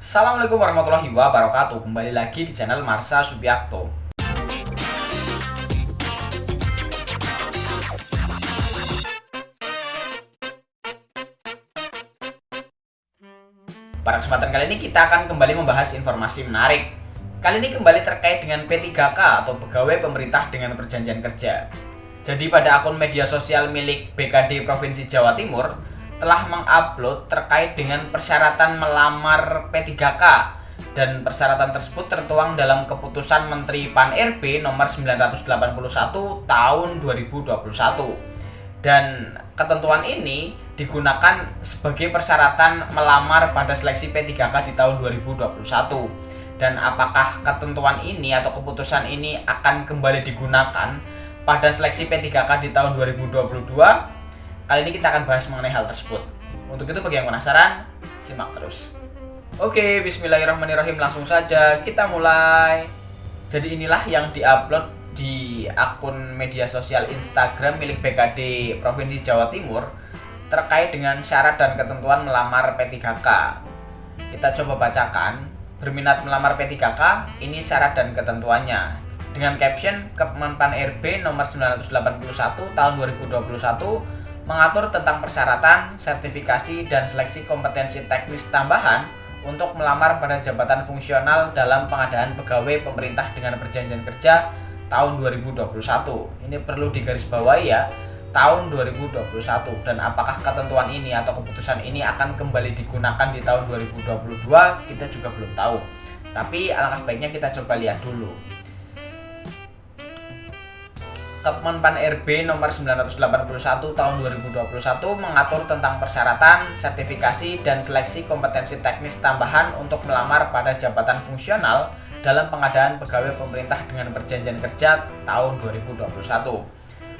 Assalamualaikum warahmatullahi wabarakatuh. Kembali lagi di channel Marsha Subiakto. Pada kesempatan kali ini kita akan kembali membahas informasi menarik. Kali ini kembali terkait dengan P3K atau Pegawai Pemerintah dengan Perjanjian Kerja. Jadi pada akun media sosial milik BKD Provinsi Jawa Timur telah mengupload terkait dengan persyaratan melamar P3K, dan persyaratan tersebut tertuang dalam keputusan Menteri Pan-RB nomor 981 tahun 2021. Dan ketentuan ini digunakan sebagai persyaratan melamar pada seleksi P3K di tahun 2021. Dan apakah ketentuan ini atau keputusan ini akan kembali digunakan pada seleksi P3K di tahun 2022? Kali ini kita akan bahas mengenai hal tersebut. Untuk itu bagi yang penasaran, simak terus. Oke, bismillahirrahmanirrahim, langsung saja kita mulai. Jadi inilah yang diupload di akun media sosial Instagram milik BKD Provinsi Jawa Timur terkait dengan syarat dan ketentuan melamar P3K. Kita coba bacakan. Berminat melamar P3K, ini syarat dan ketentuannya. Dengan caption, Kemenpan RB nomor 981 tahun 2021 mengatur tentang persyaratan, sertifikasi, dan seleksi kompetensi teknis tambahan untuk melamar pada jabatan fungsional dalam pengadaan pegawai pemerintah dengan perjanjian kerja tahun 2021. Ini perlu digarisbawahi ya, tahun 2021. Dan apakah ketentuan ini atau keputusan ini akan kembali digunakan di tahun 2022, kita juga belum tahu. Tapi alangkah baiknya kita coba lihat dulu. Kemenpan RB nomor 981 tahun 2021 mengatur tentang persyaratan, sertifikasi, dan seleksi kompetensi teknis tambahan untuk melamar pada jabatan fungsional dalam pengadaan pegawai pemerintah dengan perjanjian kerja tahun 2021.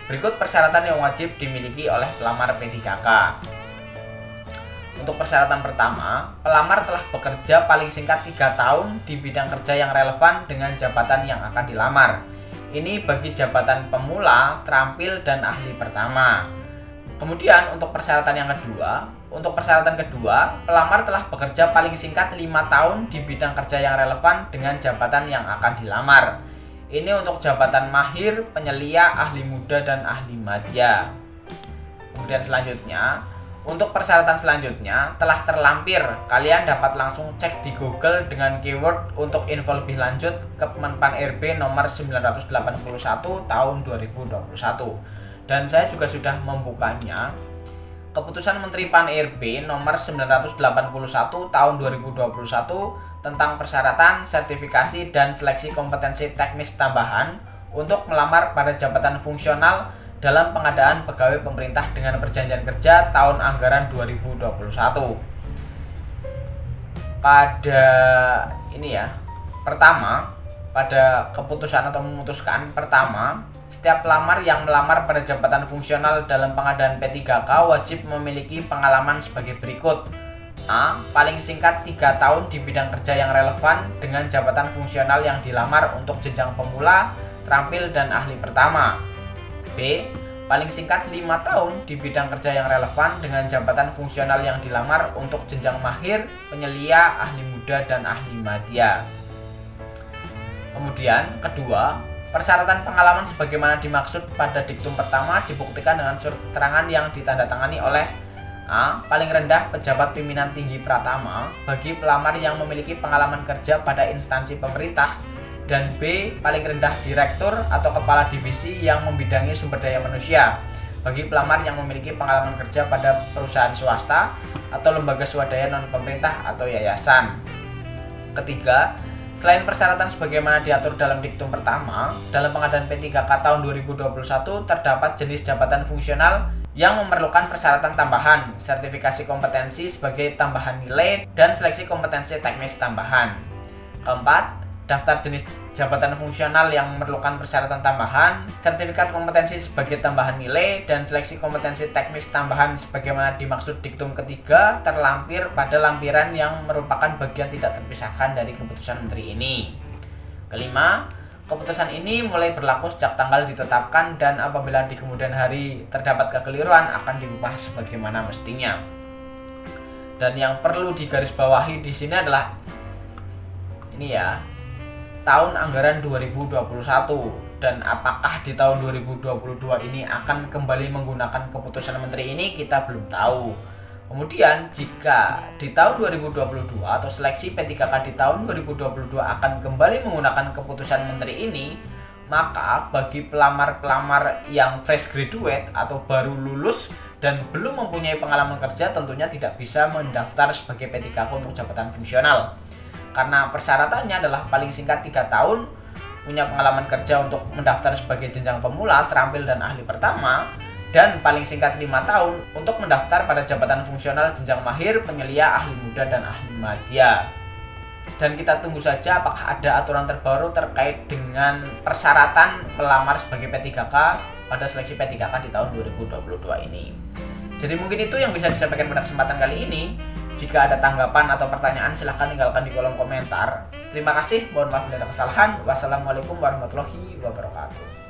Berikut persyaratan yang wajib dimiliki oleh pelamar P3K. Untuk persyaratan pertama, pelamar telah bekerja paling singkat 3 tahun di bidang kerja yang relevan dengan jabatan yang akan dilamar. Ini bagi jabatan pemula, terampil, dan ahli pertama. Kemudian untuk persyaratan yang kedua, pelamar telah bekerja paling singkat 5 tahun di bidang kerja yang relevan dengan jabatan yang akan dilamar. Ini untuk jabatan mahir, penyelia, ahli muda, dan ahli madya. Kemudian selanjutnya, untuk persyaratan selanjutnya telah terlampir, kalian dapat langsung cek di Google dengan keyword untuk info lebih lanjut Kemenpan RB nomor 981 tahun 2021. Dan saya juga sudah membukanya. Keputusan Menteri Pan-RB nomor 981 tahun 2021 tentang persyaratan, sertifikasi, dan seleksi kompetensi teknis tambahan untuk melamar pada jabatan fungsional dalam pengadaan pegawai pemerintah dengan perjanjian kerja tahun anggaran 2021. Pada keputusan atau memutuskan pertama, setiap pelamar yang melamar pada jabatan fungsional dalam pengadaan P3K wajib memiliki pengalaman sebagai berikut. A. Paling singkat 3 tahun di bidang kerja yang relevan dengan jabatan fungsional yang dilamar untuk jenjang pemula, terampil, dan ahli pertama. B. Paling singkat 5 tahun di bidang kerja yang relevan dengan jabatan fungsional yang dilamar untuk jenjang mahir, penyelia, ahli muda, dan ahli madya. Kemudian kedua, persyaratan pengalaman sebagaimana dimaksud pada diktum pertama dibuktikan dengan surat keterangan yang ditandatangani oleh A. Paling rendah pejabat pimpinan tinggi pratama bagi pelamar yang memiliki pengalaman kerja pada instansi pemerintah, dan B. Paling rendah direktur atau kepala divisi yang membidangi sumber daya manusia bagi pelamar yang memiliki pengalaman kerja pada perusahaan swasta atau lembaga swadaya non-pemerintah atau yayasan. Ketiga, selain persyaratan sebagaimana diatur dalam diktum pertama, dalam pengadaan P3K tahun 2021 terdapat jenis jabatan fungsional yang memerlukan persyaratan tambahan, sertifikasi kompetensi sebagai tambahan nilai, dan seleksi kompetensi teknis tambahan. Keempat, daftar jenis jabatan fungsional yang memerlukan persyaratan tambahan, sertifikat kompetensi sebagai tambahan nilai, dan seleksi kompetensi teknis tambahan sebagaimana dimaksud diktum ketiga terlampir pada lampiran yang merupakan bagian tidak terpisahkan dari keputusan menteri ini. Kelima, keputusan ini mulai berlaku sejak tanggal ditetapkan, dan apabila di kemudian hari terdapat kekeliruan akan diubah sebagaimana mestinya. Dan yang perlu digarisbawahi di sini adalah ini ya, tahun anggaran 2021, dan apakah di tahun 2022 ini akan kembali menggunakan keputusan menteri ini kita belum tahu. Kemudian jika di tahun 2022 atau seleksi P3K di tahun 2022 akan kembali menggunakan keputusan menteri ini, maka bagi pelamar-pelamar yang fresh graduate atau baru lulus dan belum mempunyai pengalaman kerja tentunya tidak bisa mendaftar sebagai P3K untuk jabatan fungsional. Karena persyaratannya adalah paling singkat 3 tahun, punya pengalaman kerja untuk mendaftar sebagai jenjang pemula, terampil dan ahli pertama, dan paling singkat 5 tahun untuk mendaftar pada jabatan fungsional jenjang mahir, penyelia, ahli muda, dan ahli madya. Dan kita tunggu saja apakah ada aturan terbaru terkait dengan persyaratan pelamar sebagai P3K pada seleksi P3K di tahun 2022 ini. Jadi mungkin itu yang bisa disampaikan pada kesempatan kali ini. Jika ada tanggapan atau pertanyaan silahkan tinggalkan di kolom komentar. Terima kasih, mohon maaf bila ada kesalahan. Wassalamualaikum warahmatullahi wabarakatuh.